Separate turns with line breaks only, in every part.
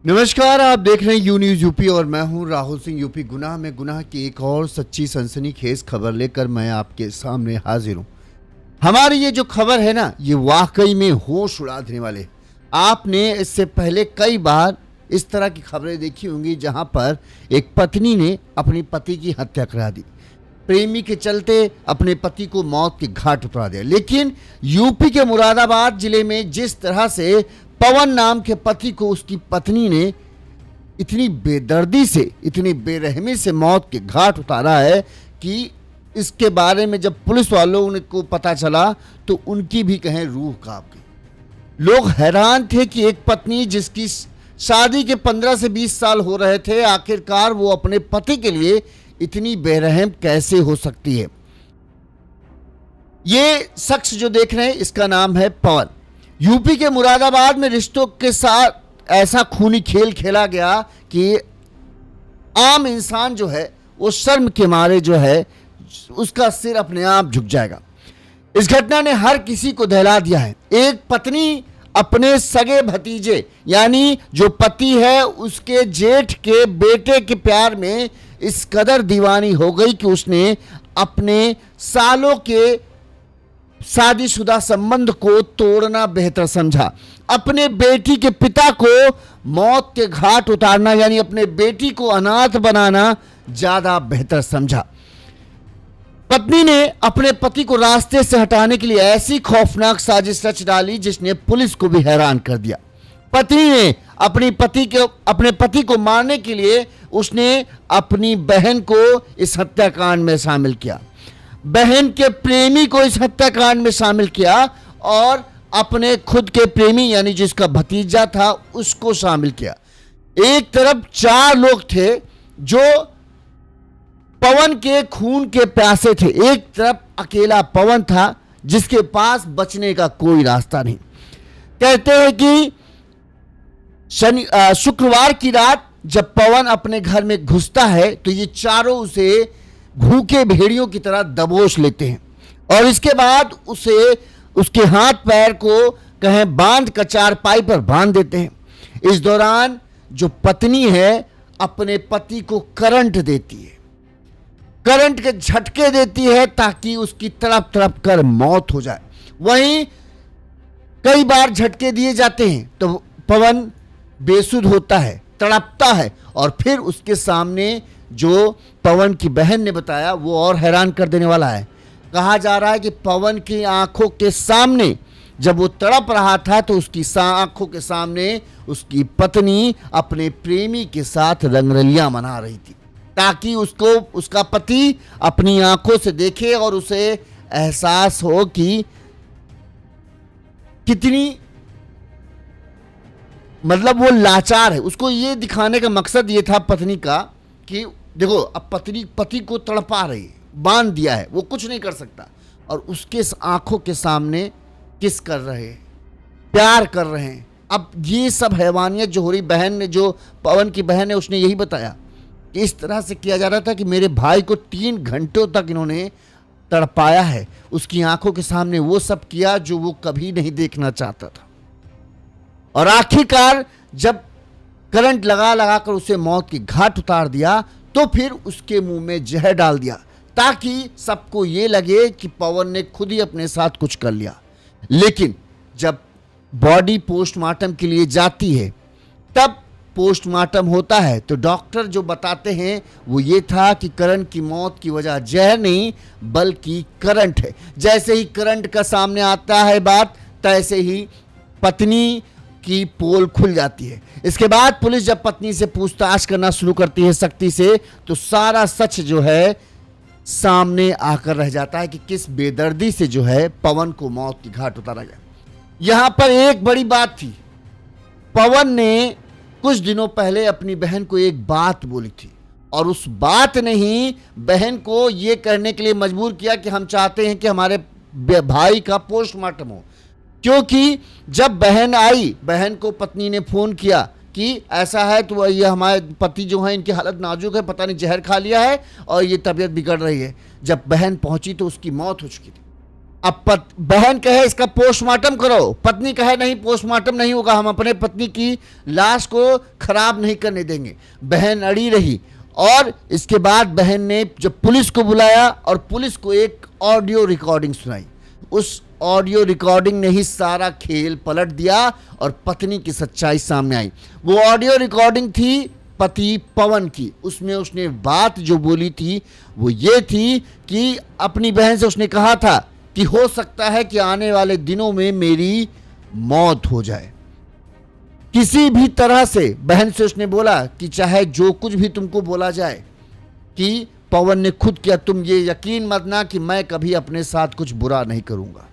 नमस्कार, आप देख रहे हैं यू न्यूज़ यूपी और मैं हूं राहुल सिंह। यूपी गुनाह में गुनाह की एक और सच्ची सनसनीखेज खबर लेकर मैं आपके सामने हाजिर हूं। हमारी ये जो खबर है ना, ये वाकई में होश उड़ा देने वाले। आपने इससे पहले कई बार इस तरह की खबरें देखी होंगी जहां पर एक पत्नी ने अपने पति की हत्या करा दी, प्रेमी के चलते अपने पति को मौत के घाट उतार दिया। लेकिन यूपी के मुरादाबाद जिले में जिस तरह से पवन नाम के पति को उसकी पत्नी ने इतनी बेदर्दी से, इतनी बेरहमी से मौत के घाट उतारा है कि इसके बारे में जब पुलिस वालों को पता चला तो उनकी भी कहें रूह कांप गई। लोग हैरान थे कि एक पत्नी जिसकी शादी के 15 से 20 साल हो रहे थे, आखिरकार वो अपने पति के लिए इतनी बेरहम कैसे हो सकती है। ये शख्स जो देख रहे हैं इसका नाम है पवन। यूपी के मुरादाबाद में रिश्तों के साथ ऐसा खूनी खेल खेला गया कि आम इंसान जो है वो शर्म के मारे जो है उसका सिर अपने आप झुक जाएगा। इस घटना ने हर किसी को दहला दिया है। एक पत्नी अपने सगे भतीजे यानी जो पति है उसके जेठ के बेटे के प्यार में इस कदर दीवानी हो गई कि उसने अपने सालों के शादीशुदा संबंध को तोड़ना बेहतर समझा। अपने बेटी के पिता को मौत के घाट उतारना यानी अपने बेटी को अनाथ बनाना ज्यादा बेहतर समझा। पत्नी ने अपने पति को रास्ते से हटाने के लिए ऐसी खौफनाक साजिश रच डाली जिसने पुलिस को भी हैरान कर दिया। पत्नी ने अपने पति को मारने के लिए उसने अपनी बहन को इस हत्याकांड में शामिल किया, बहन के प्रेमी को इस हत्याकांड में शामिल किया और अपने खुद के प्रेमी यानी जिसका भतीजा था उसको शामिल किया। एक तरफ 4 लोग थे जो पवन के खून के प्यासे थे, एक तरफ अकेला पवन था जिसके पास बचने का कोई रास्ता नहीं। कहते हैं कि शुक्रवार की रात जब पवन अपने घर में घुसता है तो ये चारों उसे भूखे भेड़ियों की तरह दबोच लेते हैं और इसके बाद उसे उसके हाथ पैर को कहें बांध कर चारपाई पर बांध देते हैं। इस दौरान जो पत्नी है अपने पति को करंट देती है, करंट के झटके देती है ताकि उसकी तड़प तड़प कर मौत हो जाए। वहीं कई बार झटके दिए जाते हैं तो पवन बेसुध होता है, तड़पता है और फिर उसके सामने जो पवन की बहन ने बताया वो और हैरान कर देने वाला है। कहा जा रहा है कि पवन की आंखों के सामने जब वो तड़प रहा था तो उसकी आंखों के सामने उसकी पत्नी अपने प्रेमी के साथ रंगरलियां मना रही थी ताकि उसको उसका पति अपनी आंखों से देखे और उसे एहसास हो कि कितनी मतलब वो लाचार है। उसको ये दिखाने का मकसद ये था पत्नी का कि देखो अब पति को तड़पा रही है, बांध दिया है, वो कुछ नहीं कर सकता और उसके आंखों के सामने किस कर रहे हैं, प्यार कर रहे हैं। अब ये सब हैवानियत जो हो रही, बहन ने जो पवन की बहन है उसने यही बताया कि इस तरह से किया जा रहा था कि मेरे भाई को 3 घंटों तक इन्होंने तड़पाया है, उसकी आंखों के सामने वो सब किया जो वो कभी नहीं देखना चाहता था और आखिरकार जब करंट लगा कर उसे मौत की घाट उतार दिया तो फिर उसके मुंह में जहर डाल दिया ताकि सबको ये लगे कि पवन ने खुद ही अपने साथ कुछ कर लिया। लेकिन जब बॉडी पोस्टमार्टम के लिए जाती है तब पोस्टमार्टम होता है तो डॉक्टर जो बताते हैं वो ये था कि करण की मौत की वजह जहर नहीं बल्कि करंट है। जैसे ही करंट का सामने आता है बात तैसे ही पत्नी की पोल खुल जाती है। इसके बाद पुलिस जब पत्नी से पूछताछ करना शुरू करती है सख्ती से तो सारा सच जो है सामने आकर रह जाता है कि किस बेदर्दी से जो है पवन को मौत की घाट उतारा गया। यहां पर एक बड़ी बात थी, पवन ने कुछ दिनों पहले अपनी बहन को एक बात बोली थी और उस बात ने ही बहन को यह करने के लिए मजबूर किया कि हम चाहते हैं कि हमारे भाई का पोस्टमार्टम हो। क्योंकि जब बहन आई, बहन को पत्नी ने फोन किया कि ऐसा है तो ये हमारे पति जो है इनकी हालत नाजुक है, पता नहीं जहर खा लिया है और ये तबीयत बिगड़ रही है। जब बहन पहुंची तो उसकी मौत हो चुकी थी। अब बहन कहे इसका पोस्टमार्टम करो, पत्नी कहे नहीं पोस्टमार्टम नहीं होगा, हम अपने पत्नी की लाश को खराब नहीं करने देंगे। बहन अड़ी रही और इसके बाद बहन ने जब पुलिस को बुलाया और पुलिस को एक ऑडियो रिकॉर्डिंग सुनाई, उस ऑडियो रिकॉर्डिंग ने ही सारा खेल पलट दिया और पत्नी की सच्चाई सामने आई। वो ऑडियो रिकॉर्डिंग थी पति पवन की। उसमें उसने बात जो बोली थी वो ये थी कि अपनी बहन से उसने कहा था कि हो सकता है कि आने वाले दिनों में मेरी मौत हो जाए। किसी भी तरह से बहन से उसने बोला कि चाहे जो कुछ भी तुमको बोला जाए, कि पवन ने खुद किया, तुम ये यकीन मत ना कि मैं कभी अपने साथ कुछ बुरा नहीं करूंगा,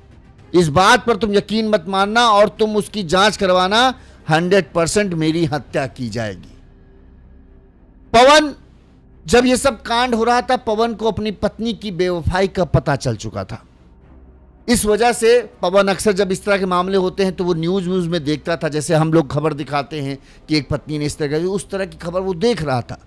इस बात पर तुम यकीन मत मानना और तुम उसकी जांच करवाना, 100% मेरी हत्या की जाएगी। पवन, जब ये सब कांड हो रहा था, पवन को अपनी पत्नी की बेवफाई का पता चल चुका था। इस वजह से पवन अक्सर जब इस तरह के मामले होते हैं तो वो न्यूज़ में देखता था, जैसे हम लोग खबर दिखाते हैं कि एक पत्नी ने इस तरह की, उस तरह की खबर वो देख रहा था।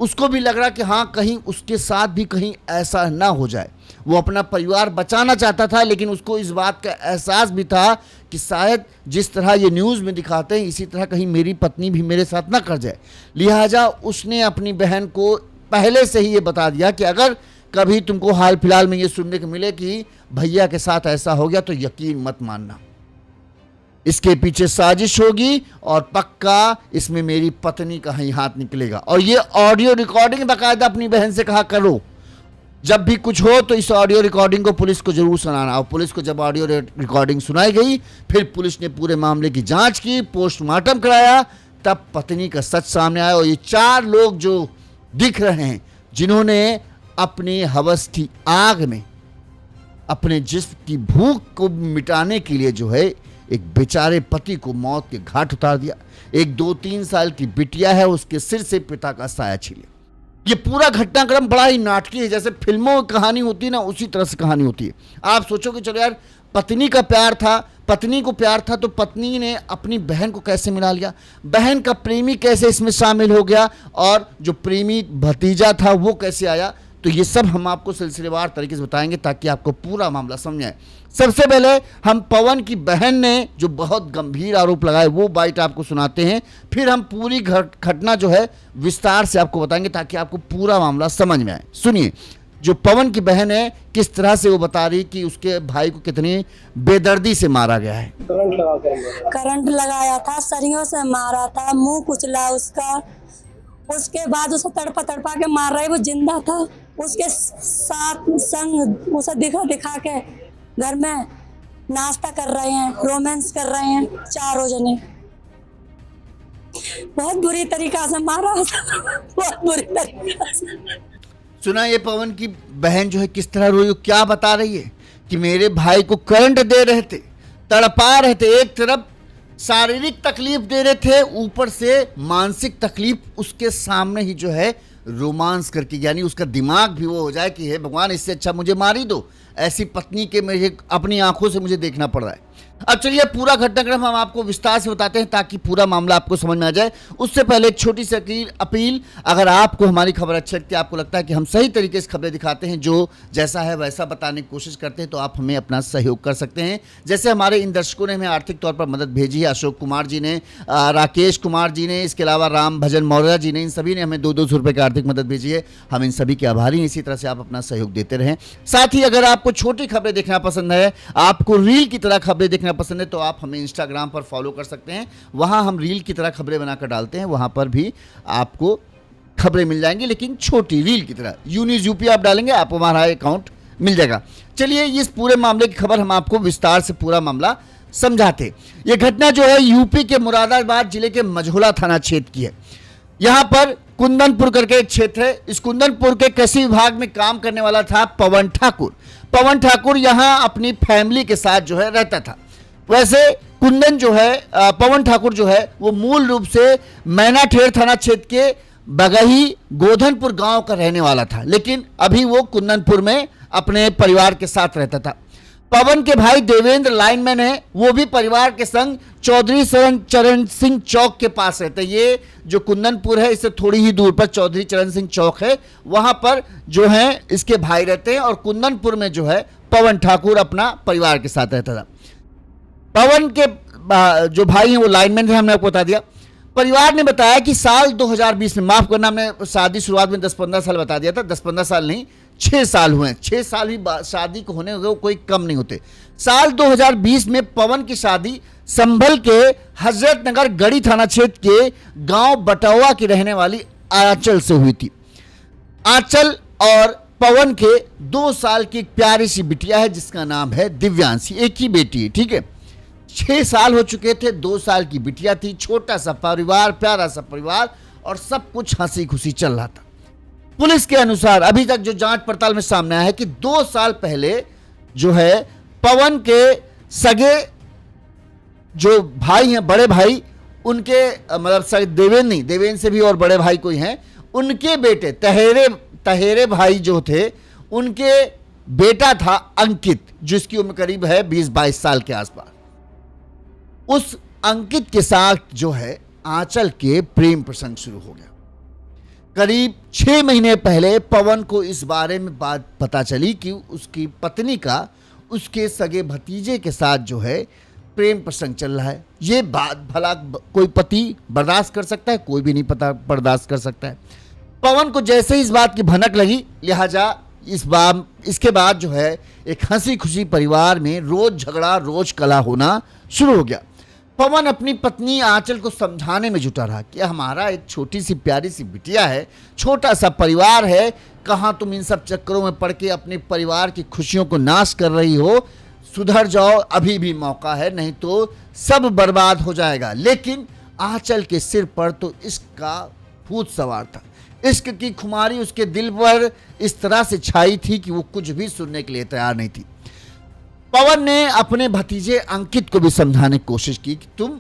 उसको भी लग रहा कि हाँ कहीं उसके साथ भी कहीं ऐसा ना हो जाए। वो अपना परिवार बचाना चाहता था, लेकिन उसको इस बात का एहसास भी था कि शायद जिस तरह ये न्यूज़ में दिखाते हैं इसी तरह कहीं मेरी पत्नी भी मेरे साथ ना कर जाए। लिहाजा उसने अपनी बहन को पहले से ही ये बता दिया कि अगर कभी तुमको हाल फिलहाल में ये सुनने को मिले कि भैया के साथ ऐसा हो गया तो यकीन मत मानना, इसके पीछे साजिश होगी और पक्का इसमें मेरी पत्नी का ही हाथ निकलेगा। और ये ऑडियो रिकॉर्डिंग बाकायदा अपनी बहन से कहा करो, जब भी कुछ हो तो इस ऑडियो रिकॉर्डिंग को पुलिस को जरूर सुनाना। और पुलिस को जब ऑडियो रिकॉर्डिंग सुनाई गई, फिर पुलिस ने पूरे मामले की जांच की, पोस्टमार्टम कराया, तब पत्नी का सच सामने आया। और ये 4 लोग जो दिख रहे हैं जिन्होंने अपनी हवस की आग में अपने जिस्म की भूख को मिटाने के लिए जो है एक बेचारे पति को मौत के घाट उतार दिया। एक 2-3 साल की बिटिया है, उसके सिर से पिता का साया छीने। ये पूरा घटनाक्रम बड़ा ही नाटकीय है, जैसे फिल्मों में कहानी होती है ना, उसी तरह से कहानी होती है। आप सोचो कि चलो यार, पत्नी का प्यार था, पत्नी को प्यार था, तो पत्नी ने अपनी बहन को कैसे मिला लिया, बहन का प्रेमी कैसे इसमें शामिल हो गया, और जो प्रेमी भतीजा था वो कैसे आया। तो ये सब हम आपको सिलसिलेवार तरीके से बताएंगे ताकि आपको पूरा मामला समझ आए। सबसे पहले हम पवन की बहन ने जो बहुत गंभीर आरोप लगाए वो बाइट आपको सुनाते हैं, फिर हम पूरी घटना जो है विस्तार से आपको बताएंगे ताकि आपको पूरा मामला समझ में आए। सुनिए, जो पवन की बहन है किस तरह से वो बता रही कि उसके भाई को कितनी बेदर्दी से मारा गया है।
करंट लगाया था, सरियों से मारा था, मुंह कुचला उसका, उसके बाद उसे तड़पा तड़पा के मार रहे, वो जिंदा था। उसके साथ संग उसे दिखा दिखा के घर में नाश्ता कर रहे हैं, रोमांस कर रहे हैं, 4 जने। बहुत बुरी तरीका से मारा था, बहुत बुरी तरीका से।
सुना ये पवन की बहन जो है किस तरह रोई, क्या बता रही है कि मेरे भाई को करंट दे रहे थे, तड़पा रहे थे, एक तरफ शारीरिक तकलीफ दे रहे थे, ऊपर से मानसिक तकलीफ उसके सामने ही जो है रोमांस करके, यानी उसका दिमाग भी वो हो जाए कि हे भगवान, इससे अच्छा मुझे मार ही दो। ऐसी पत्नी के मुझे अपनी आंखों से मुझे देखना पड़ रहा है। अब चलिए पूरा घटनाक्रम हम आपको विस्तार से बताते हैं ताकि पूरा मामला आपको समझ में आ जाए। उससे पहले एक छोटी सी अपील, अगर आपको हमारी खबर अच्छी लगती है, आपको लगता है कि हम सही तरीके से खबरें दिखाते हैं, जो जैसा है वैसा बताने की कोशिश करते हैं, तो आप हमें अपना सहयोग कर सकते हैं। जैसे हमारे इन दर्शकों ने हमें आर्थिक तौर पर मदद भेजी है, अशोक कुमार जी ने, राकेश कुमार जी ने, इसके अलावा राम भजन मौर्य जी ने, इन सभी ने हमें 200 रुपये की आर्थिक मदद भेजी है। हम इन सभी के आभारी हैं। इसी तरह से आप अपना सहयोग देते रहें। साथ ही अगर आपको छोटी खबरें देखना पसंद है, आपको रील की तरह खबरें देखना पसंद है, तो आप हमें इंस्टाग्राम पर फॉलो कर सकते हैं। वहां हम रील की तरह खबरें बनाकर डालते हैं, वहां पर भी आपको खबरें मिल जाएंगी, लेकिन छोटी रील की तरह। यूनिस यूपी आप डालेंगे, आपको हमारा अकाउंट मिल जाएगा। चलिए इस पूरे मामले की खबर हम आपको विस्तार से पूरा मामला समझाते। ये घटना जो है यूपी के मुरादाबाद जिले के मझौला थाना क्षेत्र की है। यहां पर कुंदनपुर करके एक क्षेत्र है। इस कुंदनपुर के कृषि विभाग में काम करने वाला था पवन ठाकुर। पवन ठाकुर यहां अपनी फैमिली के साथ जो है रहता था। वैसे कुंदन जो है, पवन ठाकुर जो है, वो मूल रूप से मैनाठेड़ थाना क्षेत्र के बगही गोधनपुर गांव का रहने वाला था, लेकिन अभी वो कुंदनपुर में अपने परिवार के साथ रहता था। पवन के भाई देवेंद्र लाइनमैन है, वो भी परिवार के संग चौधरी चरण सिंह चौक के पास रहते हैं। ये जो कुंदनपुर है इससे थोड़ी ही दूर पर चौधरी चरण सिंह चौक है, वहां पर जो है इसके भाई रहते हैं। और कुंदनपुर में जो है पवन ठाकुर अपना परिवार के साथ रहता था। पवन के जो भाई हैं वो लाइनमैन थे, हमने आपको बता दिया। परिवार ने बताया कि साल 2020 में, माफ करना हमने शादी शुरुआत में 10-15 साल बता दिया था, 10-15 साल नहीं 6 साल हुए हैं। 6 साल भी शादी को होने हुए कोई कम नहीं होते। साल 2020 में पवन की शादी संभल के हजरतनगर गढ़ी थाना क्षेत्र के गांव बटौआ की रहने वाली आंचल से हुई थी। आंचल और पवन के 2 साल की एक प्यारी सी बिटिया है जिसका नाम है दिव्यांशी, एक ही बेटी है, ठीक है। 6 साल हो चुके थे, 2 साल की बिटिया थी, छोटा सा परिवार, प्यारा सा परिवार, और सब कुछ हंसी खुशी चल रहा था। पुलिस के अनुसार अभी तक जो जांच पड़ताल में सामने आया है कि 2 साल पहले जो है पवन के सगे जो भाई हैं, बड़े भाई, उनके मतलब सगे देवेंद्र नहीं, देवेंद्र से भी और बड़े भाई कोई हैं, उनके बेटे तहेरे भाई जो थे, उनके बेटा था अंकित, जिसकी उम्र करीब है 20-22 साल के आसपास। उस अंकित के साथ जो है आंचल के प्रेम प्रसंग शुरू हो गया। करीब 6 महीने पहले पवन को इस बारे में बात पता चली कि उसकी पत्नी का उसके सगे भतीजे के साथ जो है प्रेम प्रसंग चल रहा है। ये बात भला कोई पति बर्दाश्त कर सकता है? कोई भी नहीं पता बर्दाश्त कर सकता है। पवन को जैसे ही इस बात की भनक लगी, लिहाजा इसके बाद जो है एक हंसी खुशी परिवार में रोज झगड़ा, रोज कलह होना शुरू हो गया। पवन अपनी पत्नी आंचल को समझाने में जुटा रहा कि हमारा एक छोटी सी प्यारी सी बिटिया है, छोटा सा परिवार है, कहाँ तुम इन सब चक्करों में पड़ के अपने परिवार की खुशियों को नाश कर रही हो, सुधर जाओ, अभी भी मौका है, नहीं तो सब बर्बाद हो जाएगा। लेकिन आंचल के सिर पर तो इश्क का भूत सवार था। इश्क की खुमारी उसके दिल पर इस तरह से छाई थी कि वो कुछ भी सुनने के लिए तैयार नहीं थी। पवन ने अपने भतीजे अंकित को भी समझाने की कोशिश की कि तुम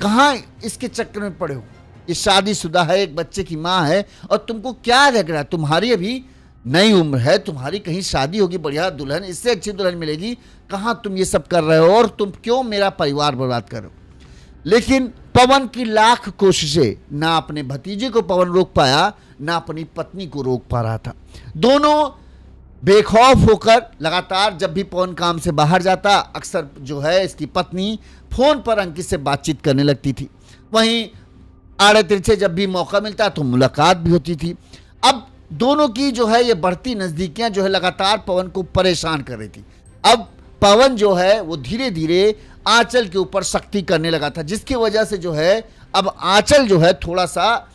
कहाँ इसके चक्कर में पड़े हो, ये शादीशुदा है, एक बच्चे की माँ है, और तुमको क्या लग रहा है, तुम्हारी अभी नई उम्र है, तुम्हारी कहीं शादी होगी, बढ़िया दुल्हन, इससे अच्छी दुल्हन मिलेगी, कहाँ तुम ये सब कर रहे हो, और तुम क्यों मेरा परिवार बर्बाद कर रहे हो। लेकिन पवन की लाख कोशिशें, ना अपने भतीजे को पवन रोक पाया, ना अपनी पत्नी को रोक पा रहा था। दोनों बेखौफ होकर लगातार, जब भी पवन काम से बाहर जाता, अक्सर जो है इसकी पत्नी फोन पर अंकित से बातचीत करने लगती थी। वहीं आड़े तिरछे जब भी मौका मिलता तो मुलाकात भी होती थी। अब दोनों की जो है ये बढ़ती नज़दीकियां जो है लगातार पवन को परेशान कर रही थी। अब पवन जो है वो धीरे धीरे आंचल के ऊपर सख्ती करने लगा था, जिसकी वजह से जो है अब आंचल जो है थोड़ा सा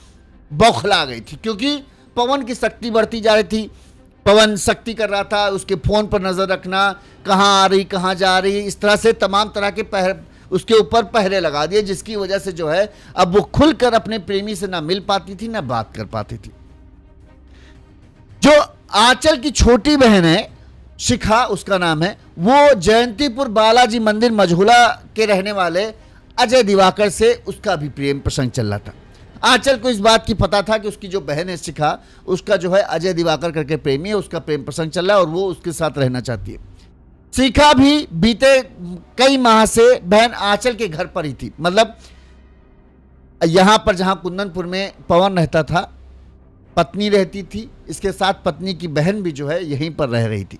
बौखला गई थी, क्योंकि पवन की सख्ती बढ़ती जा रही थी। पवन सख्ती कर रहा था, उसके फ़ोन पर नज़र रखना, कहाँ आ रही, कहाँ जा रही, इस तरह से तमाम तरह के उसके ऊपर पहरे लगा दिए, जिसकी वजह से जो है अब वो खुलकर अपने प्रेमी से ना मिल पाती थी, ना बात कर पाती थी। जो आंचल की छोटी बहन है, शिखा उसका नाम है, वो जयंतीपुर बालाजी मंदिर मझौला के रहने वाले अजय दिवाकर से उसका भी प्रेम प्रसंग चल रहा था। आंचल को इस बात की पता था कि उसकी जो बहन है शिखा, उसका जो है अजय दिवाकर करके प्रेमी है, उसका प्रेम प्रसंग चल रहा है और वो उसके साथ रहना चाहती है। शिखा भी बीते कई माह से बहन आंचल के घर पर ही थी, मतलब यहाँ पर जहाँ कुंदनपुर में पवन रहता था, पत्नी रहती थी, इसके साथ पत्नी की बहन भी जो है यहीं पर रह रही थी।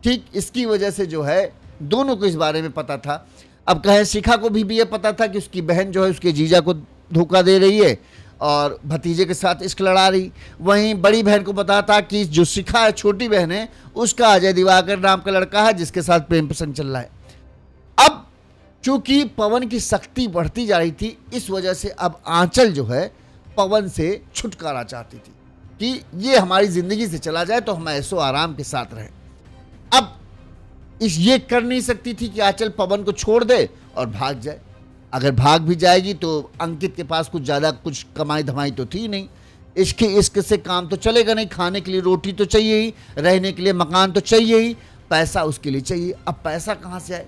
ठीक इसकी वजह से जो है दोनों को इस बारे में पता था। अब कहें शिखा को भी ये पता था कि उसकी बहन जो है उसके जीजा को धोखा दे रही है और भतीजे के साथ इश्क लड़ा रही। वहीं बड़ी बहन को पता था कि जो शिखा है, छोटी बहन है, उसका अजय दिवाकर नाम का लड़का है जिसके साथ प्रेम प्रसंग चल रहा है। अब चूंकि पवन की सख्ती बढ़ती जा रही थी, इस वजह से अब आंचल जो है पवन से छुटकारा चाहती थी कि ये हमारी ज़िंदगी से चला जाए तो हम ऐसो आराम के साथ रहें। अब ये कर नहीं सकती थी कि आंचल पवन को छोड़ दे और भाग जाए। अगर भाग भी जाएगी तो अंकित के पास कुछ ज़्यादा कुछ कमाई धमाई तो थी नहीं, इश्क से काम तो चलेगा नहीं, खाने के लिए रोटी तो चाहिए ही, रहने के लिए मकान तो चाहिए ही, पैसा उसके लिए चाहिए। अब पैसा कहाँ से आए?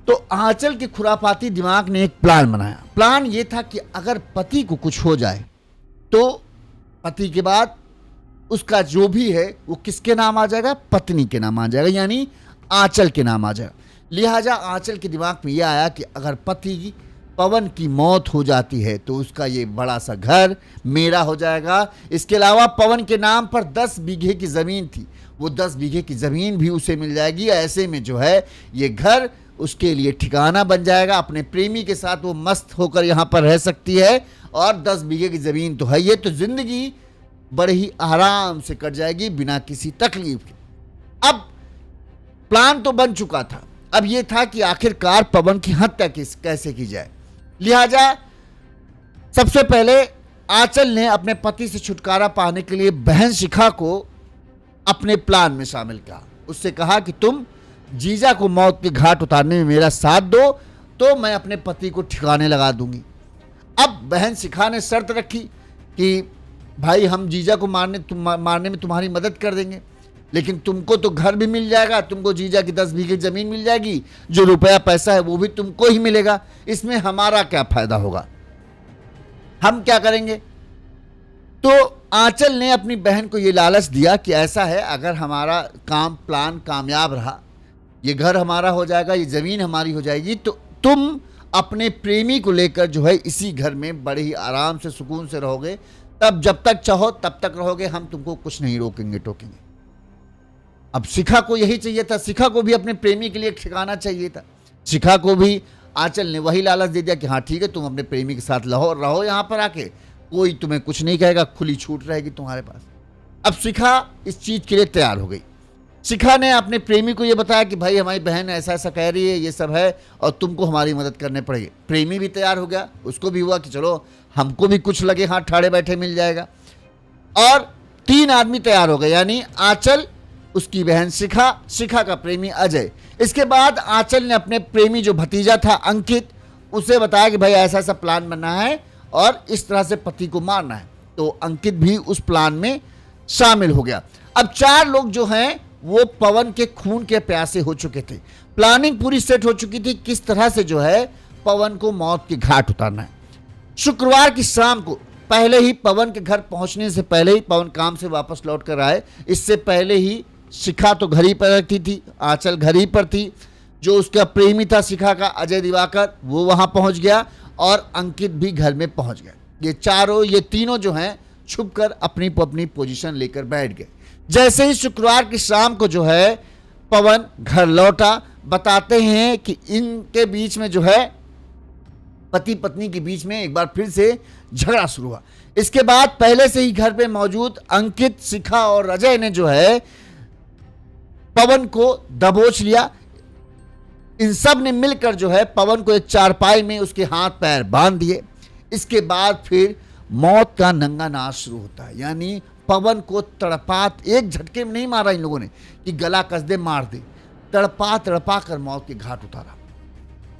तो आंचल के खुरापाती दिमाग ने एक प्लान बनाया। प्लान ये था कि अगर पति को कुछ हो जाए तो पति के बाद उसका जो भी है वो किसके नाम आ जाएगा? पत्नी के नाम आ जाएगा, यानी आंचल के नाम आ जाएगा। लिहाजा आंचल के दिमाग में यह आया कि अगर पति पवन की मौत हो जाती है तो उसका ये बड़ा सा घर मेरा हो जाएगा। इसके अलावा पवन के नाम पर 10 बीघे की ज़मीन थी, वो 10 बीघे की ज़मीन भी उसे मिल जाएगी। ऐसे में जो है ये घर उसके लिए ठिकाना बन जाएगा। अपने प्रेमी के साथ वो मस्त होकर यहाँ पर रह सकती है और 10 बीघे की ज़मीन तो है ये, तो ज़िंदगी बड़े ही आराम से कट जाएगी बिना किसी तकलीफ के। अब प्लान तो बन चुका था, अब ये था कि आखिरकार पवन की हत्या कैसे की जाए। लिहाजा सबसे पहले आंचल ने अपने पति से छुटकारा पाने के लिए बहन शिखा को अपने प्लान में शामिल किया। उससे कहा कि तुम जीजा को मौत के घाट उतारने में मेरा साथ दो तो मैं अपने पति को ठिकाने लगा दूंगी। अब बहन शिखा ने शर्त रखी कि भाई हम जीजा को मारने में तुम्हारी मदद कर देंगे, लेकिन तुमको तो घर भी मिल जाएगा, तुमको जीजा की 10 बीघे ज़मीन मिल जाएगी, जो रुपया पैसा है वो भी तुमको ही मिलेगा, इसमें हमारा क्या फ़ायदा होगा, हम क्या करेंगे। तो आंचल ने अपनी बहन को ये लालच दिया कि ऐसा है, अगर हमारा प्लान कामयाब रहा, ये घर हमारा हो जाएगा, ये ज़मीन हमारी हो जाएगी, तो तुम अपने प्रेमी को लेकर जो है इसी घर में बड़े ही आराम से सुकून से रहोगे, तब जब तक चाहो तब तक रहोगे, हम तुमको कुछ नहीं रोकेंगे टोकेंगे। अब शिखा को यही चाहिए था, शिखा को भी अपने प्रेमी के लिए ठिकाना चाहिए था। शिखा को भी आंचल ने वही लालच दे दिया कि हाँ ठीक है, तुम अपने प्रेमी के साथ रहो यहाँ पर आके, कोई तुम्हें कुछ नहीं कहेगा, खुली छूट रहेगी तुम्हारे पास। अब शिखा इस चीज़ के लिए तैयार हो गई। शिखा ने अपने प्रेमी को ये बताया कि भाई हमारी बहन ऐसा ऐसा कह रही है, ये सब है और तुमको हमारी मदद करने पड़ेगी। प्रेमी भी तैयार हो गया, उसको भी हुआ कि चलो हमको भी कुछ लगे हाथ ठाड़े बैठे मिल जाएगा। और 3 आदमी तैयार हो गए, यानी आंचल, उसकी बहन शिखा, शिखा का प्रेमी अजय। इसके बाद आंचल ने अपने प्रेमी जो भतीजा था अंकित, उसे बताया कि भाई ऐसा ऐसा प्लान बनना है और इस तरह से पति को मारना है। तो अंकित भी उस प्लान में शामिल हो गया। अब 4 लोग जो हैं वो पवन के खून के प्यासे हो चुके थे। प्लानिंग पूरी सेट हो चुकी थी किस तरह से जो है पवन को मौत के घाट उतारना है। शुक्रवार की शाम को पहले ही पवन के घर पहुंचने से पहले ही पवन काम से वापस लौट कर आए, इससे पहले ही शिखा तो घर ही पर रहती थी, आंचल घर ही पर थी, जो उसका प्रेमी था शिखा का अजय दिवाकर वो वहां पहुंच गया और अंकित भी घर में पहुंच गया। ये तीनों जो हैं छुपकर अपनी पोजीशन लेकर बैठ गए। जैसे ही शुक्रवार की शाम को जो है पवन घर लौटा, बताते हैं कि इनके बीच में जो है पति पत्नी के बीच में एक बार फिर से झगड़ा शुरू हुआ। इसके बाद पहले से ही घर पे मौजूद अंकित, शिखा और अजय ने जो है पवन को दबोच लिया। इन सब ने मिलकर जो है पवन को एक चारपाई में उसके हाथ पैर बांध दिए। इसके बाद फिर मौत का नंगा नाच शुरू होता है, यानी पवन को तड़पात, एक झटके में नहीं मारा इन लोगों ने कि गला कस दे मार दे, तड़पा तड़पा कर मौत के घाट उतारा।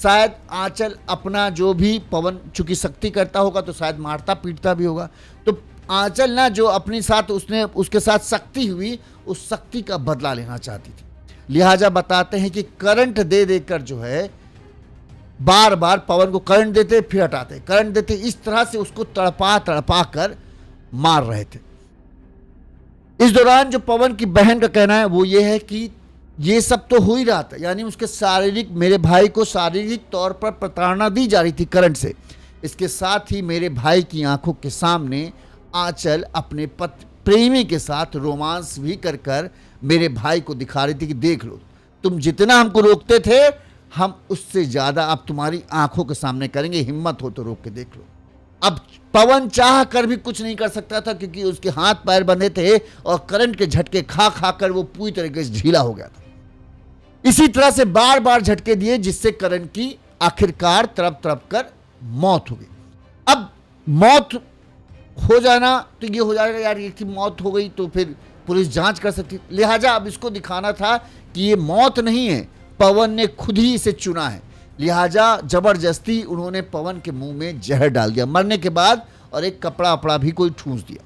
शायद आंचल अपना जो भी पवन चूंकि शक्ति करता होगा तो शायद मारता पीटता भी होगा, तो आंचल ना जो अपनी साथ उसने उसके साथ शक्ति हुई, उस शक्ति का बदला लेना चाहती थी। लिहाजा बताते हैं कि करंट दे देकर जो है बार बार पवन को करंट देते फिर हटाते, करंट देते, इस तरह से उसको तड़पा तड़पा कर मार रहे थे। इस दौरान जो पवन की बहन का कहना है वो ये है कि ये सब तो हो ही रहा था, यानी उसके मेरे भाई को शारीरिक तौर पर प्रताड़ना दी जा रही थी करंट से। इसके साथ ही मेरे भाई की आंखों के सामने आंचल अपने प्रेमी के साथ रोमांस भी कर कर मेरे भाई को दिखा रही थी कि देख लो, तुम जितना हमको रोकते थे हम उससे ज़्यादा अब तुम्हारी आंखों के सामने करेंगे, हिम्मत हो तो रोक के देख लो। अब पवन चाह कर भी कुछ नहीं कर सकता था क्योंकि उसके हाथ पैर बंधे थे और करंट के झटके खा खा कर वो पूरी तरीके से ढीला हो गया था। इसी तरह से बार बार झटके दिए जिससे करंट की आखिरकार तड़प तड़प कर मौत हो गई। अब मौत हो जाना तो ये हो जाएगा यार, इसकी मौत हो गई तो फिर पुलिस जांच कर सकती, लिहाजा अब इसको दिखाना था कि ये मौत नहीं है, पवन ने खुद ही इसे चुना है। लिहाजा जबरदस्ती उन्होंने पवन के मुंह में जहर डाल दिया मरने के बाद, और एक कपड़ा वपड़ा भी कोई ठूंस दिया।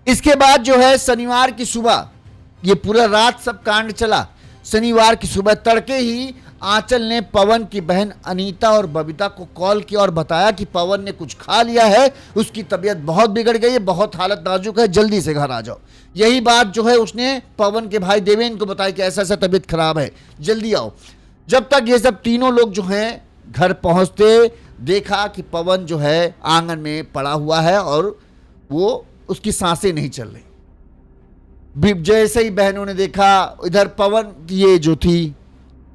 इसके बाद जो है शनिवार की सुबह, ये पूरा रात सब कांड चला। शनिवार की सुबह तड़के ही आंचल ने पवन की बहन अनीता और बबीता को कॉल किया और बताया कि पवन ने कुछ खा लिया है, उसकी तबीयत बहुत बिगड़ गई है, बहुत हालत नाजुक है, जल्दी से घर आ जाओ। यही बात जो है उसने पवन के भाई देवेंद्र को बताया कि ऐसा ऐसा तबीयत खराब है, जल्दी आओ। जब तक ये सब तीनों लोग जो हैं घर पहुंचते, देखा कि पवन जो है आंगन में पड़ा हुआ है और वो उसकी सांसें नहीं चल रही। जैसे ही बहनों ने देखा, इधर पवन ये जो थी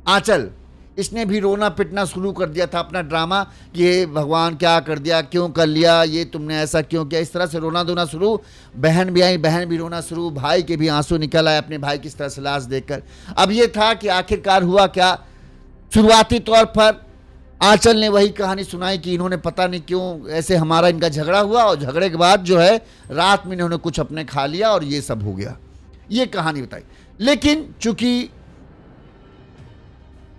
आंचल, इसने भी रोना पिटना शुरू कर दिया था अपना ड्रामा कि ये भगवान क्या कर दिया, क्यों कर लिया, ये तुमने ऐसा क्यों किया, इस तरह से रोना धोना शुरू। बहन भी आई, बहन भी रोना शुरू, भाई के भी आंसू निकल आए अपने भाई की इस तरह से लाश देखकर। अब ये था कि आखिरकार हुआ क्या। शुरुआती तौर पर आंचल ने वही कहानी सुनाई कि इन्होंने पता नहीं क्यों ऐसे हमारा इनका झगड़ा हुआ और झगड़े के बाद जो है रात में इन्होंने कुछ अपने खा लिया और ये सब हो गया, ये कहानी बताई। लेकिन चूंकि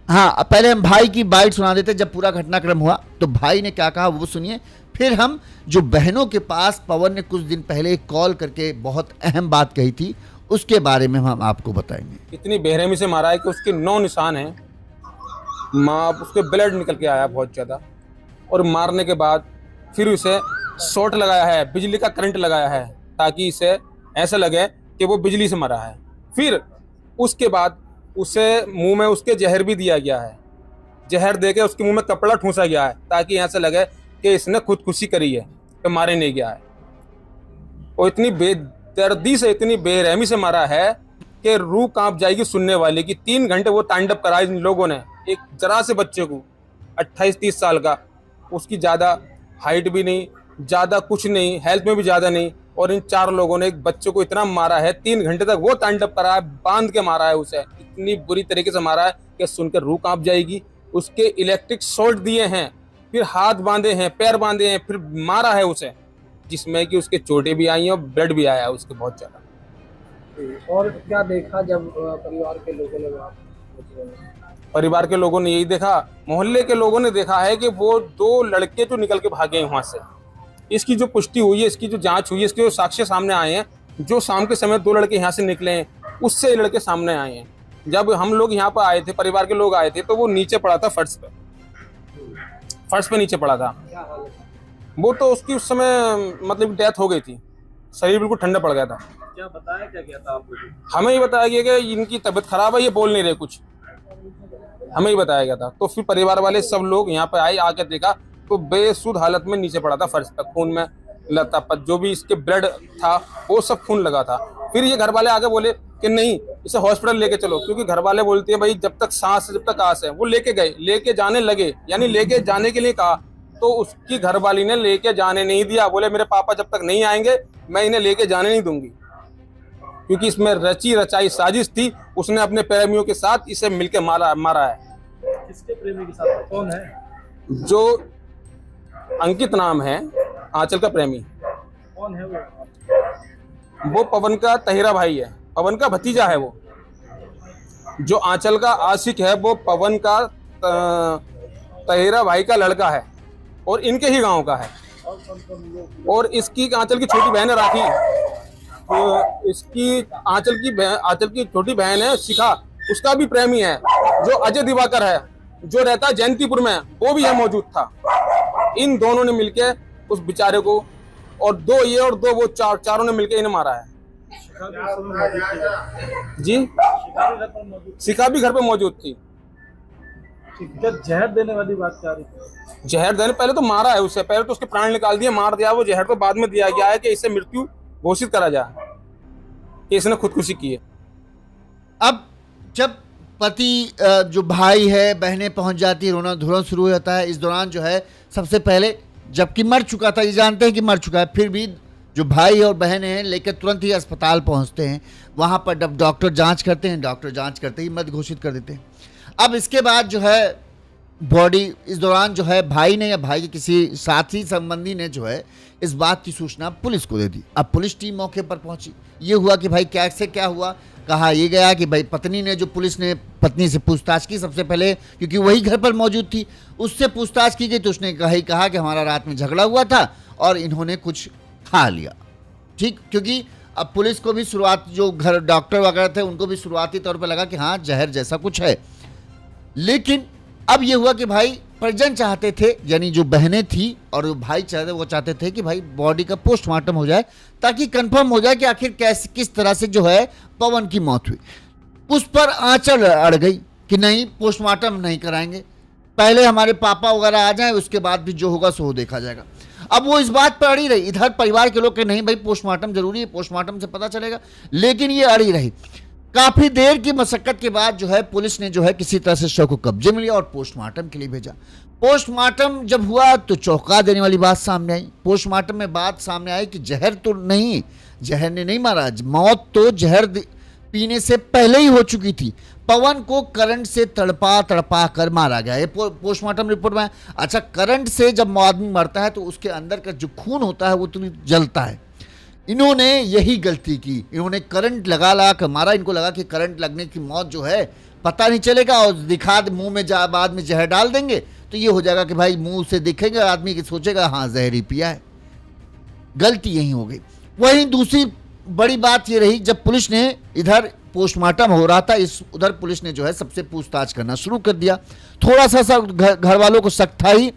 हाँ, पहले हम भाई की बाइट सुना देते जब पूरा घटनाक्रम हुआ, तो भाई ने क्या कहा वो सुनिए, फिर हम जो बहनों के पास पवन ने कुछ दिन पहले कॉल करके बहुत अहम बात कही थी उसके बारे में हम आपको बताएंगे।
इतनी बेरहमी से मारा है कि उसके 9 निशान हैं, माँ उसके ब्लड निकल के आया बहुत ज़्यादा, और मारने के बाद फिर उसे शॉट लगाया है, बिजली का करंट लगाया है ताकि इसे ऐसा लगे कि वो बिजली से मरा है। फिर उसके बाद उसे मुंह में उसके जहर भी दिया गया है, जहर देके उसके मुंह में कपड़ा ठूंसा गया है ताकि ऐसा लगे कि इसने खुदकुशी करी है, तो मारे नहीं गया है। और इतनी बेदर्दी से, इतनी बेरहमी से मारा है कि रूह कांप जाएगी सुनने वाले की। 3 घंटे वो तांडव करा इन लोगों ने, एक जरा से बच्चे को 28-30 साल का, उसकी ज़्यादा हाइट भी नहीं, ज़्यादा कुछ नहीं, हेल्थ में भी ज़्यादा नहीं, और इन 4 लोगों ने एक बच्चे को इतना मारा है, 3 घंटे तक वो तांडव करा है, बांध के मारा है उसे, इतनी बुरी तरीके से मारा है कि सुनकर रूह कांप जाएगी। उसके इलेक्ट्रिक शॉट दिए हैं, फिर हाथ बांधे हैं, पैर बांधे हैं, फिर मारा है उसे, जिसमें कि उसके चोटें भी आई हैं और ब्लड भी आया है उसके बहुत ज़्यादा।
और क्या देखा जब परिवार के लोगों ने वहाँ पहुंचे?
परिवार के लोगों ने यही देखा, मोहल्ले के लोगों ने देखा है कि वो 2 लड़के जो निकल के भागे हैं वहाँ से। इसकी जो पुष्टि हुई है, इसकी जो जांच हुई है, इसके जो साक्ष्य सामने आए हैं, जो शाम के समय 2 लड़के यहाँ से निकले हैं उससे लड़के सामने आए हैं। जब हम लोग यहाँ पर आए थे, परिवार के लोग आए थे, तो वो नीचे पड़ा था फर्श पे नीचे पड़ा था। वो तो उसकी उस समय मतलब डेथ हो गई थी, शरीर बिल्कुल ठंडा पड़ गया था।
क्या बताया क्या गया था आपको?
हमें ही बताया गया कि इनकी तबीयत खराब है, ये बोल नहीं रहे कुछ, हमें ही बताया गया था। तो फिर परिवार वाले सब लोग यहाँ पे आए, आके देखा तो बेसुध हालत में नीचे पड़ा था फर्श पे, खून में लथपथ, जो भी इसके ब्लड था वो सब खून लगा था। फिर ये घर वाले आके बोले कि नहीं, इसे हॉस्पिटल लेके चलो, क्योंकि घर वाले बोलते हैं भाई जब तक सांस है, जब तक आस है। वो लेके गए, लेके जाने लगे, यानी लेके जाने के लिए कहा, तो उसकी घरवाली ने लेके जाने नहीं दिया। बोले मेरे पापा जब तक नहीं आएंगे मैं इन्हें लेके जाने नहीं दूंगी, क्योंकि इसमें रची रचाई साजिश थी। उसने अपने प्रेमियों के साथ इसे मिलके मारा है।
किसके प्रेमी के साथ? कौन है?
जो अंकित नाम है आंचल का प्रेमी।
कौन है वो?
वो पवन का तहिरा भाई है, पवन का भतीजा है वो। जो आंचल का आशिक है वो पवन का तहिरा भाई का लड़का है और इनके ही गांव का है। और इसकी आंचल की छोटी बहन है राखी, तो इसकी आंचल की छोटी बहन है शिखा, उसका भी प्रेमी है जो अजय दिवाकर है, जो रहता है जयंतीपुर में, वो भी यहाँ मौजूद था। इन दोनों ने मिलके उस बेचारे को, और 2 ये और 2 वो, चारों ने मिलके इन्हें मारा है। जी, शिखा भी घर पे मौजूद थी।
जहर देने वाली बात क्या रही थी?
जहर देने, पहले तो मारा है उससे, पहले तो उसके प्राण निकाल दिए, मार दिया। वो जहर तो बाद में दिया गया है कि इसे मृत्यु घोषित करा जाए कि इसने खुदकुशी की है।
अब जब पति जो भाई है, बहनें पहुंच जाती है, रोना धोना शुरू हो जाता है। इस दौरान जो है सबसे पहले, जबकि मर चुका था, ये जानते हैं कि मर चुका है, फिर भी जो भाई और बहनें हैं लेकर तुरंत ही अस्पताल पहुंचते हैं। वहां पर जब डॉक्टर जांच करते हैं, डॉक्टर जांच करते ही मृत घोषित कर देते हैं। अब इसके बाद जो है बॉडी, इस दौरान जो है भाई ने या भाई के किसी साथी संबंधी ने जो है इस बात की सूचना पुलिस को दे दी। अब पुलिस टीम मौके पर पहुंची। ये हुआ कि भाई कैसे क्या हुआ, कहा यह गया कि भाई पत्नी ने, जो पुलिस ने पत्नी से पूछताछ की सबसे पहले, क्योंकि वही घर पर मौजूद थी, उससे पूछताछ की गई तो उसने कहा कि हमारा रात में झगड़ा हुआ था और इन्होंने कुछ खा लिया। ठीक, क्योंकि अब पुलिस को भी शुरुआत, जो घर डॉक्टर वगैरह थे उनको भी शुरुआती तौर पर लगा कि हाँ जहर जैसा कुछ है। लेकिन अब ये हुआ कि भाई परिजन चाहते थे, यानी जो बहनें थी और जो भाई चाहते, वो चाहते थे कि भाई बॉडी का पोस्टमार्टम हो जाए ताकि कंफर्म हो जाए कि आखिर कैसे किस तरह से जो है पवन की मौत हुई। उस पर आंचल अड़ गई कि नहीं, पोस्टमार्टम नहीं कराएंगे, पहले हमारे पापा वगैरह आ जाएं, उसके बाद भी जो होगा सो देखा जाएगा। अब वो इस बात पर अड़ी रही, इधर परिवार के लोग के नहीं भाई पोस्टमार्टम जरूरी है, पोस्टमार्टम से पता चलेगा, लेकिन ये अड़ी रही। काफी देर की मशक्कत के बाद जो है पुलिस ने जो है किसी तरह से शव को कब्जे में लिया और पोस्टमार्टम के लिए भेजा। पोस्टमार्टम जब हुआ तो चौंका देने वाली बात सामने आई। पोस्टमार्टम में बात सामने आई कि जहर तो नहीं, जहर ने नहीं मारा, मौत तो जहर पीने से पहले ही हो चुकी थी। पवन को करंट से तड़पा तड़पा कर मारा गया, ये पोस्टमार्टम रिपोर्ट में। अच्छा, करंट से जब आदमी मरता है तो उसके अंदर का जो खून होता है वो तो जलता है। इन्होंने यही गलती की, इन्होंने करंट लगा कर मारा। इनको लगा कि करंट लगने की मौत जो है पता नहीं चलेगा और दिखा मुंह में बाद में जहर डाल देंगे तो ये हो जाएगा कि भाई मुंह से दिखेंगे आदमी की सोचेगा हाँ जहर ही पिया है। गलती यही हो गई। वहीं दूसरी बड़ी बात ये रही, जब पुलिस ने इधर पोस्टमार्टम हो रहा था, उधर पुलिस ने जो है सबसे पूछताछ करना शुरू कर दिया। थोड़ा सा घर वालों को शक था ही।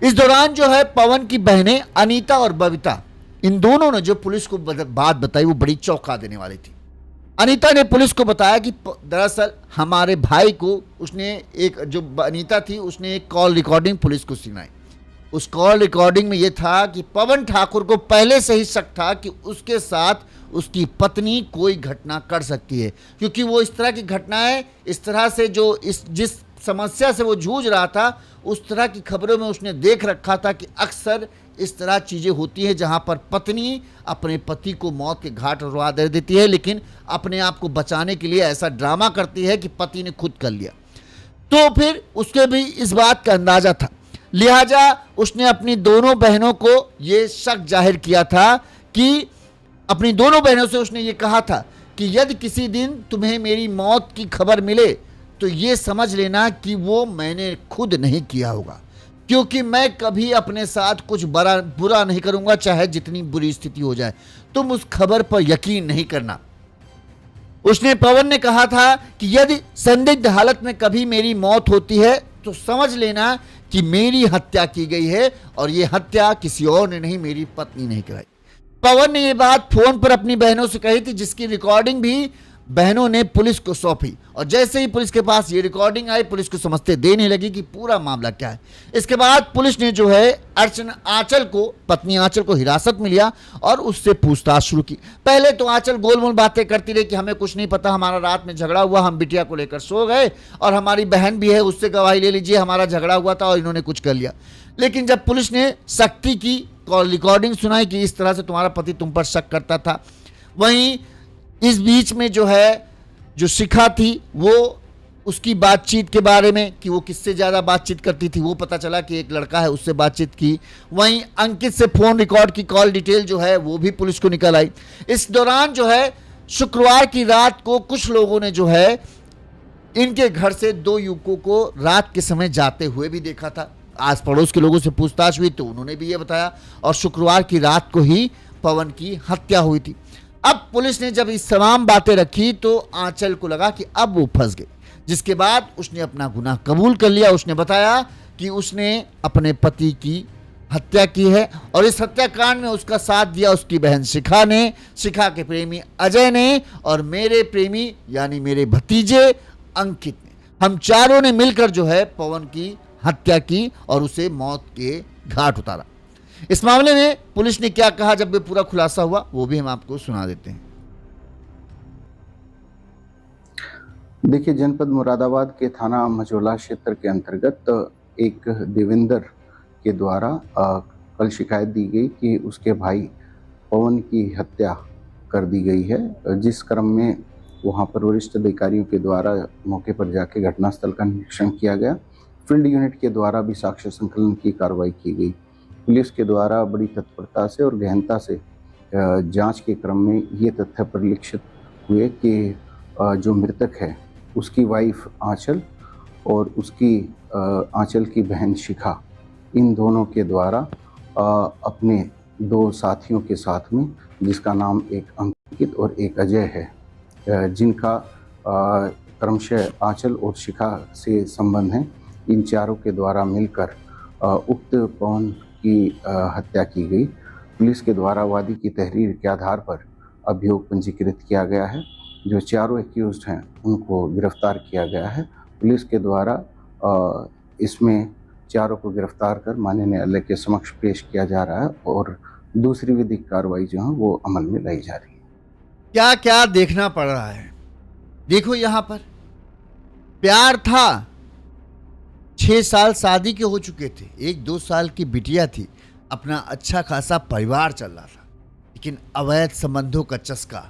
इस दौरान जो है पवन की बहनें अनीता और बबीता, इन दोनों ने जो पुलिस को बात बताई वो बड़ी चौंका देने वाली थी। अनीता ने पुलिस को बताया कि दरअसल हमारे भाई को, उसने एक, जो अनीता थी उसने एक कॉल रिकॉर्डिंग पुलिस को सुनाई। उस कॉल रिकॉर्डिंग में यह था कि पवन ठाकुर को पहले से ही शक था कि उसके साथ उसकी पत्नी कोई घटना कर सकती है, क्योंकि वो इस तरह की घटनाएं, इस तरह से जो जिस समस्या से वो जूझ रहा था उस तरह की खबरों में उसने देख रखा था कि अक्सर इस तरह चीज़ें होती हैं जहां पर पत्नी अपने पति को मौत के घाट उतरवा दे देती है, लेकिन अपने आप को बचाने के लिए ऐसा ड्रामा करती है कि पति ने खुद कर लिया। तो फिर उसके भी इस बात का अंदाजा था, लिहाजा उसने अपनी दोनों बहनों को ये शक जाहिर किया था कि अपनी दोनों बहनों से उसने ये कहा था कि यदि किसी दिन तुम्हें मेरी मौत की खबर मिले तो ये समझ लेना कि वो मैंने खुद नहीं किया होगा, क्योंकि मैं कभी अपने साथ कुछ बुरा नहीं करूंगा, चाहे जितनी बुरी स्थिति हो जाए। तुम उस खबर पर यकीन नहीं करना। उसने पवन ने कहा था कि यदि संदिग्ध हालत में कभी मेरी मौत होती है तो समझ लेना कि मेरी हत्या की गई है और ये हत्या किसी और ने नहीं, मेरी पत्नी ने कराई। पवन ने ये बात फोन पर अपनी बहनों से कही थी, जिसकी रिकॉर्डिंग भी बहनों ने पुलिस को सौंपी। और जैसे ही पुलिस के पास ये रिकॉर्डिंग आई, पुलिस को समझते देने लगी कि पूरा मामला क्या है। इसके बाद पुलिस ने जो है पत्नी आंचल को हिरासत में लिया और उससे पूछताछ शुरू की। पहले तो आंचल गोल मोल बातें करती रही कि हमें कुछ नहीं पता, हमारा रात में झगड़ा हुआ, हम बिटिया को लेकर सो गए और हमारी बहन भी है, उससे गवाही ले लीजिए, हमारा झगड़ा हुआ था और इन्होंने कुछ कर लिया। लेकिन जब पुलिस ने सख्ती की, रिकॉर्डिंग सुनाई कि इस तरह से तुम्हारा पति तुम पर शक करता था, वहीं इस बीच में जो है जो शिखा थी वो उसकी बातचीत के बारे में कि वो किससे ज़्यादा बातचीत करती थी वो पता चला कि एक लड़का है उससे बातचीत की। वहीं अंकित से फ़ोन रिकॉर्ड की कॉल डिटेल जो है वो भी पुलिस को निकल आई। इस दौरान जो है शुक्रवार की रात को कुछ लोगों ने जो है इनके घर से 2 युवकों को रात के समय जाते हुए भी देखा था। आस पड़ोस के लोगों से पूछताछ हुई तो उन्होंने भी ये बताया और शुक्रवार की रात को ही पवन की हत्या हुई थी। अब पुलिस ने जब इस तमाम बातें रखी तो आंचल को लगा कि अब वो फंस गई, जिसके बाद उसने अपना गुनाह कबूल कर लिया। उसने बताया कि उसने अपने पति की हत्या की है और इस हत्याकांड में उसका साथ दिया उसकी बहन शिखा ने, शिखा के प्रेमी अजय ने और मेरे प्रेमी यानी मेरे भतीजे अंकित ने। हम चारों ने मिलकर जो है पवन की हत्या की और उसे मौत के घाट उतारा। इस मामले में पुलिस ने क्या कहा जब ये पूरा खुलासा हुआ वो भी हम आपको सुना देते हैं।
देखिए, जनपद मुरादाबाद के थाना मझोला क्षेत्र के अंतर्गत एक देवेंद्र के द्वारा कल शिकायत दी गई कि उसके भाई पवन की हत्या कर दी गई है, जिस क्रम में वहां पर वरिष्ठ अधिकारियों के द्वारा मौके पर जाके घटनास्थल का निरीक्षण किया गया। फील्ड यूनिट के द्वारा भी साक्ष्य संकलन की कार्रवाई की गई। पुलिस के द्वारा बड़ी तत्परता से और गहनता से जांच के क्रम में ये तथ्य परिलक्षित हुए कि जो मृतक है उसकी वाइफ आंचल और उसकी आंचल की बहन शिखा, इन दोनों के द्वारा अपने 2 साथियों के साथ में, जिसका नाम एक अंकित और एक अजय है, जिनका क्रमशः आंचल और शिखा से संबंध हैं। इन चारों के द्वारा मिलकर उक्त पवन की हत्या की गई। पुलिस के द्वारा वादी की तहरीर के आधार पर अभियोग पंजीकृत किया गया है। जो चारों एक्यूज्ड हैं उनको गिरफ्तार किया गया है। पुलिस के द्वारा इसमें चारों को गिरफ्तार कर माननीय न्यायालय के समक्ष पेश किया जा रहा है और दूसरी विधिक कार्रवाई जो है वो अमल में लाई जा रही है।
क्या क्या देखना पड़ रहा है। देखो यहाँ पर प्यार था, 6 साल शादी के हो चुके थे, 1-2 साल की बिटिया थी, अपना अच्छा खासा परिवार चल रहा था, लेकिन अवैध संबंधों का चस्का,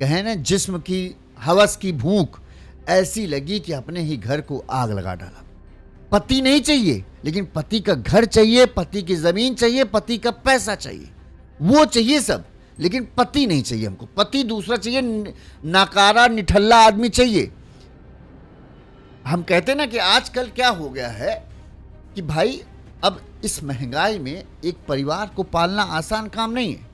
कहे ना जिस्म की हवस की भूख ऐसी लगी कि अपने ही घर को आग लगा डाला। पति नहीं चाहिए, लेकिन पति का घर चाहिए, पति की जमीन चाहिए, पति का पैसा चाहिए, वो चाहिए सब, लेकिन पति नहीं चाहिए हमको। पति दूसरा चाहिए, नाकारा निठल्ला आदमी चाहिए। हम कहते ना कि आजकल क्या हो गया है कि भाई अब इस महंगाई में एक परिवार को पालना आसान काम नहीं है।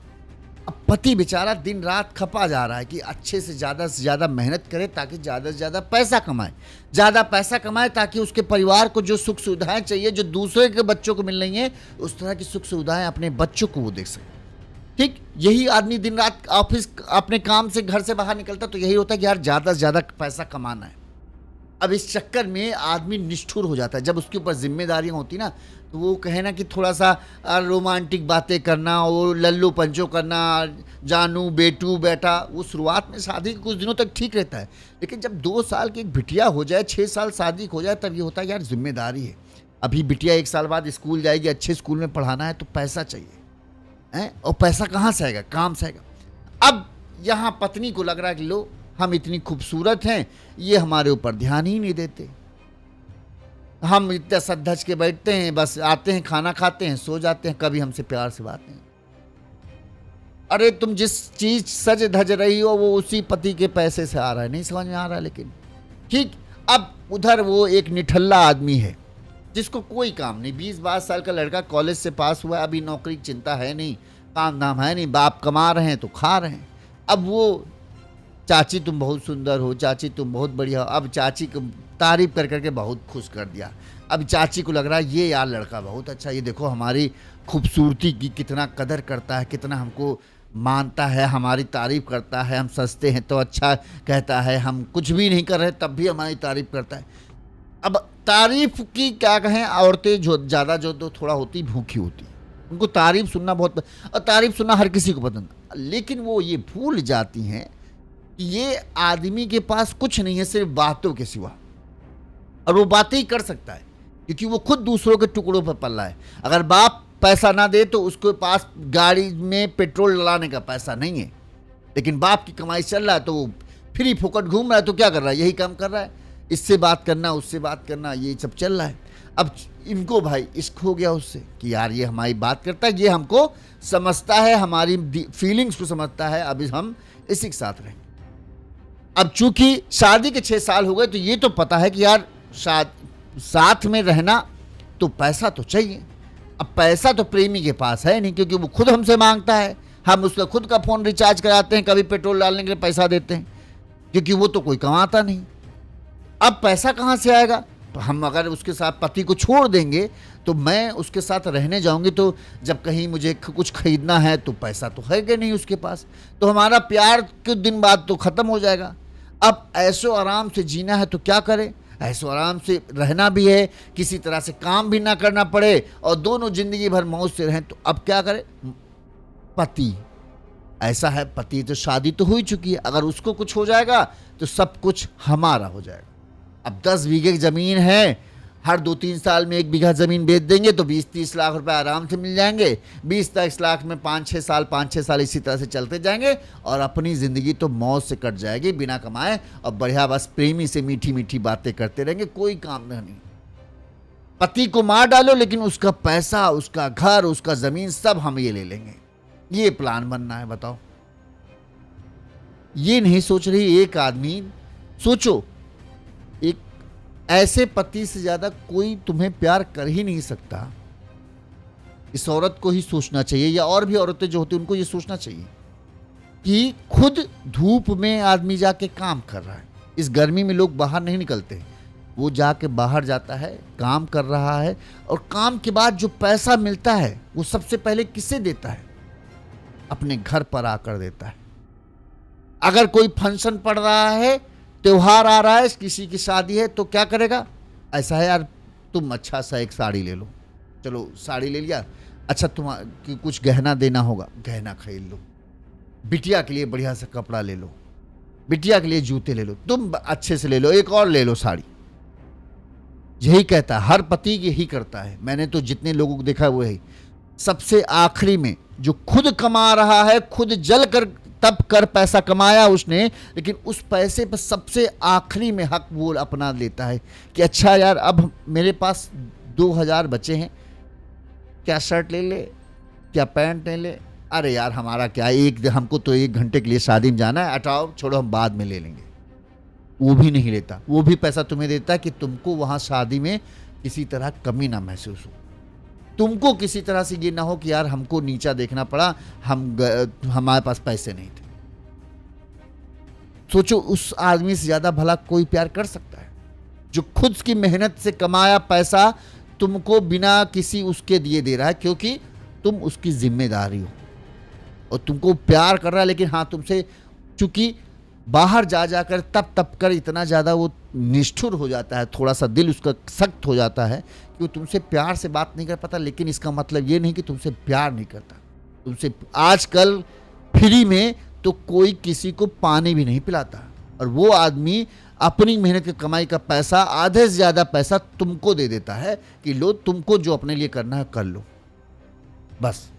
अब पति बेचारा दिन रात खपा जा रहा है कि अच्छे से ज़्यादा मेहनत करे ताकि ज़्यादा से ज़्यादा पैसा कमाए, ज़्यादा पैसा कमाए ताकि उसके परिवार को जो सुख सुविधाएं चाहिए, जो दूसरे के बच्चों को मिल रही हैं, उस तरह की सुख सुविधाएं अपने बच्चों को वो देख सके। ठीक, यही आदमी दिन रात ऑफिस अपने काम से घर से बाहर निकलता तो यही होता है कि यार ज़्यादा से ज़्यादा पैसा कमाना है। अब इस चक्कर में आदमी निष्ठुर हो जाता है। जब उसके ऊपर जिम्मेदारियां होती ना तो वो कहे ना कि थोड़ा सा रोमांटिक बातें करना, वो लल्लू पंचो करना, जानू बेटू बेटा, वो शुरुआत में शादी के कुछ दिनों तक ठीक रहता है, लेकिन जब 2 साल की एक बिटिया हो जाए, 6 साल शादी हो जाए, तब ये होता है यार जिम्मेदारी है। अभी बिटिया 1 साल बाद स्कूल जाएगी, अच्छे स्कूल में पढ़ाना है तो पैसा चाहिए है, और पैसा कहाँ से आएगा? काम से आएगा। अब यहाँ पत्नी को लग रहा है कि लो हम इतनी खूबसूरत हैं, ये हमारे ऊपर ध्यान ही नहीं देते, हम इतना सज धज के बैठते हैं, बस आते हैं खाना खाते हैं सो जाते हैं, कभी हमसे प्यार से बात नहीं। अरे तुम जिस चीज सज धज रही हो वो उसी पति के पैसे से आ रहा है, नहीं समझ में आ रहा है। लेकिन ठीक, अब उधर वो एक निठल्ला आदमी है जिसको कोई काम नहीं, 20-22 साल का लड़का कॉलेज से पास हुआ है, अभी नौकरी की चिंता है नहीं, काम धाम है नहीं, बाप कमा रहे हैं तो खा रहे हैं। अब वो चाची तुम बहुत सुंदर हो, चाची तुम बहुत बढ़िया हो, अब चाची को तारीफ कर करके बहुत खुश कर दिया। अब चाची को लग रहा है ये यार लड़का बहुत अच्छा, ये देखो हमारी खूबसूरती की कितना कदर करता है, कितना हमको मानता है, हमारी तारीफ करता है, हम सस्ते हैं तो अच्छा कहता है, हम कुछ भी नहीं कर रहे तब भी हमारी तारीफ करता है। अब तारीफ की क्या कहें, औरतें जो ज़्यादा जो तो थोड़ा होती भूखी होती, उनको तारीफ सुनना बहुत, और तारीफ सुनना हर किसी को पसंद, लेकिन वो ये भूल जाती हैं कि ये आदमी के पास कुछ नहीं है सिर्फ बातों के सिवा, और वो बातें ही कर सकता है क्योंकि वो खुद दूसरों के टुकड़ों पर पल रहा है। अगर बाप पैसा ना दे तो उसके पास गाड़ी में पेट्रोल डलाने का पैसा नहीं है, लेकिन बाप की कमाई चल रहा है तो वो फ्री फोकट घूम रहा है, तो क्या कर रहा है? यही काम कर रहा है, इससे बात करना उससे बात करना, ये सब चल रहा है। अब इनको भाई इश्क हो गया उससे कि यार ये हमारी बात करता है, ये हमको समझता है, हमारी फीलिंग्स को समझता है, अभी हम इसी के साथ रहेंगे। अब चूंकि शादी के 6 साल हो गए तो ये तो पता है कि यार साथ में रहना तो पैसा तो चाहिए। अब पैसा तो प्रेमी के पास है नहीं क्योंकि वो खुद हमसे मांगता है, हम उसका खुद का फ़ोन रिचार्ज कराते हैं, कभी पेट्रोल डालने के लिए पैसा देते हैं क्योंकि वो तो कोई कमाता नहीं। अब पैसा कहाँ से आएगा? तो हम अगर उसके साथ पति को छोड़ देंगे तो मैं उसके साथ रहने जाऊंगी तो जब कहीं मुझे कुछ खरीदना है तो पैसा तो है कि नहीं उसके पास, तो हमारा प्यार कुछ दिन बाद तो ख़त्म हो जाएगा। अब ऐशो आराम से जीना है तो क्या करें? ऐशो आराम से रहना भी है, किसी तरह से काम भी ना करना पड़े और दोनों जिंदगी भर मौज से रहें, तो अब क्या करें? पति ऐसा है, पति तो शादी तो हो ही चुकी है, अगर उसको कुछ हो जाएगा तो सब कुछ हमारा हो जाएगा। अब 10 बीघे की ज़मीन है, हर 2-3 साल में 1 बीघा ज़मीन बेच देंगे तो 20-30 लाख रुपए आराम से मिल जाएंगे। 20-30 लाख में 5-6 साल इसी तरह से चलते जाएंगे और अपनी ज़िंदगी तो मौज से कट जाएगी बिना कमाए, और बढ़िया बस प्रेमी से मीठी मीठी बातें करते रहेंगे, कोई काम नहीं। पति को मार डालो लेकिन उसका पैसा, उसका घर, उसका ज़मीन सब हम ये ले लेंगे, ये प्लान बनना है। बताओ, ये नहीं सोच रही एक आदमी। सोचो, एक ऐसे पति से ज्यादा कोई तुम्हें प्यार कर ही नहीं सकता। इस औरत को ही सोचना चाहिए, या और भी औरतें जो होती हैं उनको ये सोचना चाहिए कि खुद धूप में आदमी जाके काम कर रहा है, इस गर्मी में लोग बाहर नहीं निकलते। वो जाके बाहर जाता है, काम कर रहा है, और काम के बाद जो पैसा मिलता है वो सबसे पहले किससे देता है? अपने घर पर आकर देता है। अगर कोई फंक्शन पड़ रहा है, त्योहार आ रहा है, किसी की शादी है, तो क्या करेगा? ऐसा है यार, तुम अच्छा सा एक साड़ी ले लो। चलो साड़ी ले लिया, अच्छा तुम कुछ गहना देना होगा, गहना खरीद लो। बिटिया के लिए बढ़िया सा कपड़ा ले लो, बिटिया के लिए जूते ले लो, तुम अच्छे से ले लो, एक और ले लो साड़ी। यही कहता है, हर पति यही करता है। मैंने तो जितने लोगों को देखा वो यही। सबसे आखिरी में जो खुद कमा रहा है, खुद जल कर तप कर पैसा कमाया उसने, लेकिन उस पैसे पर सबसे आखिरी में हक वो अपना लेता है कि अच्छा यार, अब मेरे पास 2000 बचे हैं, क्या शर्ट ले ले, क्या पैंट ले ले, अरे यार हमारा क्या, हमको तो 1 घंटे के लिए शादी में जाना है, हटाओ छोड़ो हम बाद में ले लेंगे। वो भी नहीं लेता। वो भी पैसा तुम्हें देता है कि तुमको वहाँ शादी में किसी तरह कमी ना महसूस हो, तुमको किसी तरह से ये ना हो कि यार हमको नीचा देखना पड़ा, हमारे पास पैसे नहीं थे। सोचो, उस आदमी से ज़्यादा भला कोई प्यार कर सकता है जो खुद की मेहनत से कमाया पैसा तुमको बिना किसी उसके दिए दे रहा है, क्योंकि तुम उसकी जिम्मेदारी हो और तुमको प्यार कर रहा है। लेकिन हाँ, तुमसे चूंकि बाहर जा जाकर तप तप कर इतना ज़्यादा वो निष्ठुर हो जाता है, थोड़ा सा दिल उसका सख्त हो जाता है कि वो तुमसे प्यार से बात नहीं कर पाता। लेकिन इसका मतलब ये नहीं कि तुमसे प्यार नहीं करता। तुमसे आजकल फ्री में तो कोई किसी को पानी भी नहीं पिलाता, और वो आदमी अपनी मेहनत की कमाई का पैसा, आधे से ज़्यादा पैसा तुमको दे देता है कि लो, तुमको जो अपने लिए करना है कर लो बस।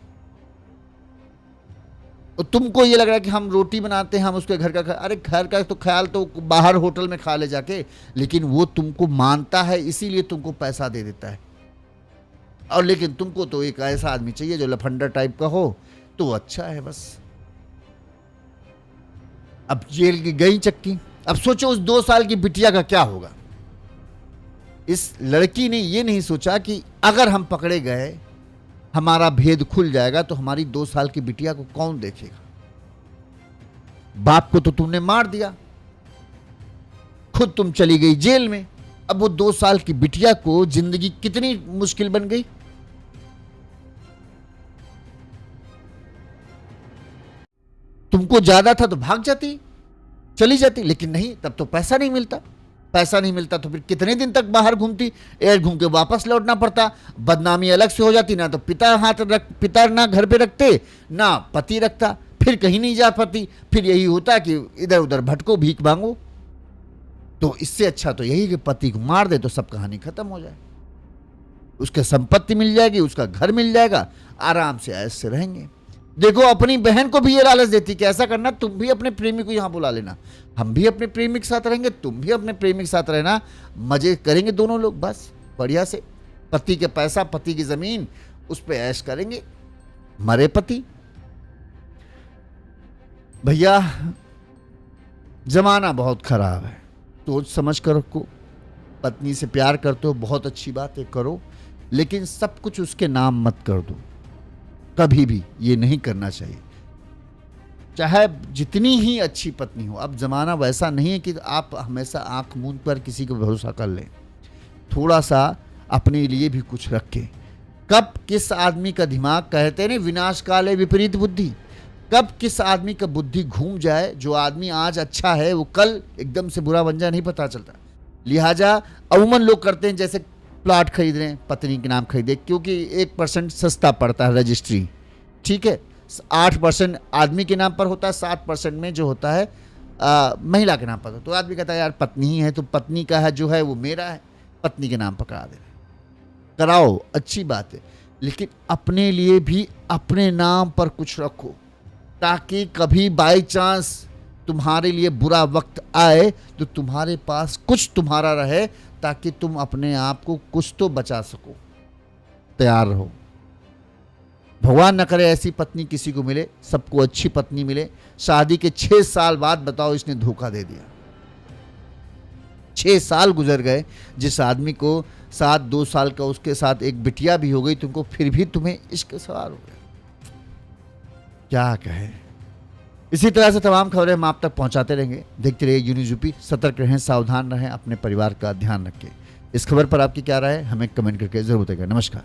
और तुमको ये लग रहा है कि हम रोटी बनाते हैं, हम उसके घर का अरे घर का तो ख्याल तो बाहर होटल में खा ले जाके, लेकिन वो तुमको मानता है इसीलिए तुमको पैसा दे देता है। और लेकिन तुमको तो एक ऐसा आदमी चाहिए जो लफंडर टाइप का हो, तो अच्छा है बस। अब जेल की गई चक्की। अब सोचो उस 2 साल की बिटिया का क्या होगा। इस लड़की ने ये नहीं सोचा कि अगर हम पकड़े गए, हमारा भेद खुल जाएगा, तो हमारी 2 साल की बिटिया को कौन देखेगा। बाप को तो तुमने मार दिया, खुद तुम चली गई जेल में, अब वो 2 साल की बिटिया को जिंदगी कितनी मुश्किल बन गई। तुमको ज्यादा था तो भाग जाती, चली जाती, लेकिन नहीं, तब तो पैसा नहीं मिलता। पैसा नहीं मिलता तो फिर कितने दिन तक बाहर घूमती, एयर घूम के वापस लौटना पड़ता, बदनामी अलग से हो जाती। ना तो पिता ना घर पे रखते, ना पति रखता, फिर कहीं नहीं जा पाती, फिर यही होता कि इधर उधर भटको, भीख मांगो। तो इससे अच्छा तो यही कि पति को मार दे तो सब कहानी खत्म हो जाए, उसके संपत्ति मिल जाएगी, उसका घर मिल जाएगा, आराम से ऐश से रहेंगे। देखो, अपनी बहन को भी ये लालच देती कि ऐसा करना, तुम भी अपने प्रेमी को यहां बुला लेना, हम भी अपने प्रेमी के साथ रहेंगे, तुम भी अपने प्रेमी के साथ रहना, मजे करेंगे दोनों लोग बस बढ़िया से। पति के पैसा, पति की जमीन, उस पर ऐश करेंगे, मरे पति। भैया जमाना बहुत खराब है, सोच समझ कर रखो। पत्नी से प्यार करते हो, बहुत अच्छी बात है, करो, लेकिन सब कुछ उसके नाम मत कर दो। कभी भी ये नहीं करना चाहिए, चाहे जितनी ही अच्छी पत्नी हो। अब ज़माना वैसा नहीं है कि आप हमेशा आंख मूंद पर किसी को भरोसा कर लें। थोड़ा सा अपने लिए भी कुछ रखें। कब किस आदमी का दिमाग, कहते हैं विनाश काले विपरीत बुद्धि, कब किस आदमी का बुद्धि घूम जाए, जो आदमी आज अच्छा है वो कल एकदम से बुरा बन जाए, नहीं पता चलता। लिहाजा अमूमन लोग करते हैं, जैसे प्लाट खरीद रहे हैं, पत्नी के नाम खरीदे, क्योंकि 1% सस्ता पड़ता है रजिस्ट्री, ठीक है। 8% आदमी के नाम पर होता है, 7% में जो होता है महिला के नाम पर। तो आदमी कहता है यार पत्नी ही है, तो पत्नी का है जो है वो मेरा है, पत्नी के नाम पर करा दे, कराओ, अच्छी बात है, लेकिन अपने लिए भी अपने नाम पर कुछ रखो, ताकि कभी बाई चांस तुम्हारे लिए बुरा वक्त आए तो तुम्हारे पास कुछ तुम्हारा रहे, ताकि तुम अपने आप को कुछ तो बचा सको। तैयार रहो। भगवान न करे ऐसी पत्नी किसी को मिले, सबको अच्छी पत्नी मिले। शादी के 6 साल बाद बताओ इसने धोखा दे दिया। 6 साल गुजर गए, जिस आदमी को साथ 2 साल का उसके साथ एक बिटिया भी हो गई तुमको, फिर भी तुम्हें इश्क सवार हो गया। क्या कहे, इसी तरह से तमाम खबरें हम आप तक पहुंचाते रहेंगे। देखते रहिए यूनिज़ यूपी। सतर्क रहें, सावधान रहें, अपने परिवार का ध्यान रखें। इस खबर पर आपकी क्या राय है हमें कमेंट करके जरूर बताइएगा। नमस्कार।